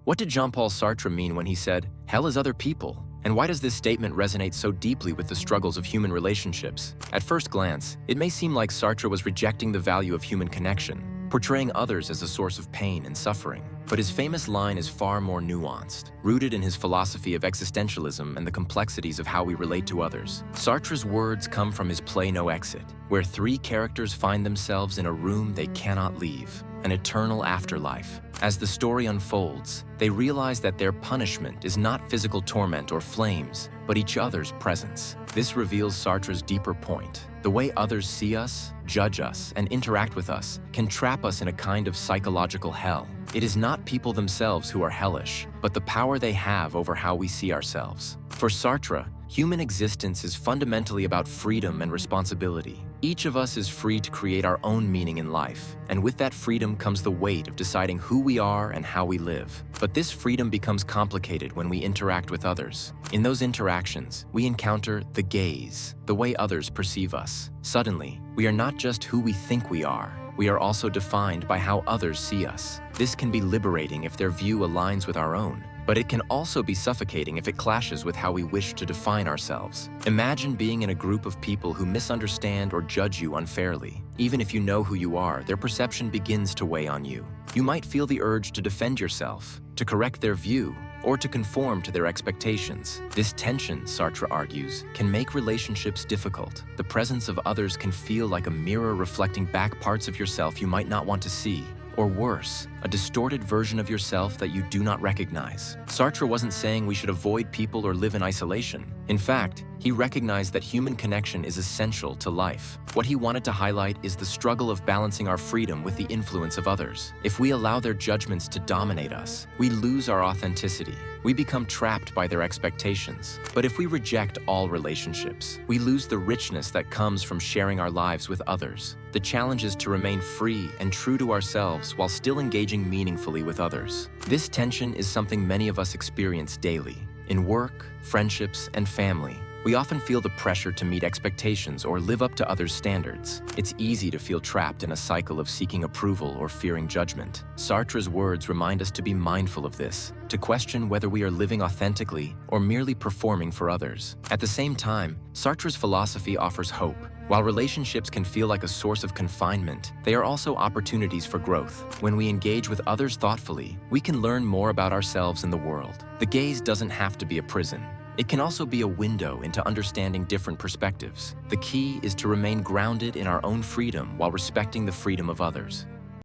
What did Jean-Paul Sartre mean when he said, "Hell is other people"? And why does this statement resonate so deeply with the struggles of human relationships? At first glance, it may seem like Sartre was rejecting the value of human connection, portraying others as a source of pain and suffering. But his famous line is far more nuanced, rooted in his philosophy of existentialism and the complexities of how we relate to others. Sartre's words come from his play No Exit, where three characters find themselves in a room they cannot leave, an eternal afterlife. As the story unfolds, they realize that their punishment is not physical torment or flames, but each other's presence. This reveals Sartre's deeper point. The way others see us, judge us, and interact with us can trap us in a kind of psychological hell. It is not people themselves who are hellish, but the power they have over how we see ourselves. For Sartre, human existence is fundamentally about freedom and responsibility. Each of us is free to create our own meaning in life, and with that freedom comes the weight of deciding who we are and how we live. But this freedom becomes complicated when we interact with others. In those interactions, we encounter the gaze, the way others perceive us. Suddenly, we are not just who we think we are are also defined by how others see us. This can be liberating if their view aligns with our own, but it can also be suffocating if it clashes with how we wish to define ourselves. Imagine being in a group of people who misunderstand or judge you unfairly. Even if you know who you are, their perception begins to weigh on you. You might feel the urge to defend yourself, to correct their view, or to conform to their expectations. This tension, Sartre argues, can make relationships difficult. The presence of others can feel like a mirror reflecting back parts of yourself you might not want to see. Or worse, a distorted version of yourself that you do not recognize. Sartre wasn't saying we should avoid people or live in isolation. In fact, he recognized that human connection is essential to life. What he wanted to highlight is the struggle of balancing our freedom with the influence of others. If we allow their judgments to dominate us, we lose our authenticity. We become trapped by their expectations. But if we reject all relationships, we lose the richness that comes from sharing our lives with others. The challenge is to remain free and true to ourselves while still engaging meaningfully with others. This tension is something many of us experience daily. In work, friendships, and family, we often feel the pressure to meet expectations or live up to others' standards. It's easy to feel trapped in a cycle of seeking approval or fearing judgment. Sartre's words remind us to be mindful of this, to question whether we are living authentically or merely performing for others. At the same time, Sartre's philosophy offers hope. While relationships can feel like a source of confinement, they are also opportunities for growth. When we engage with others thoughtfully, we can learn more about ourselves and the world. The gaze doesn't have to be a prison. It can also be a window into understanding different perspectives. The key is to remain grounded in our own freedom while respecting the freedom of others.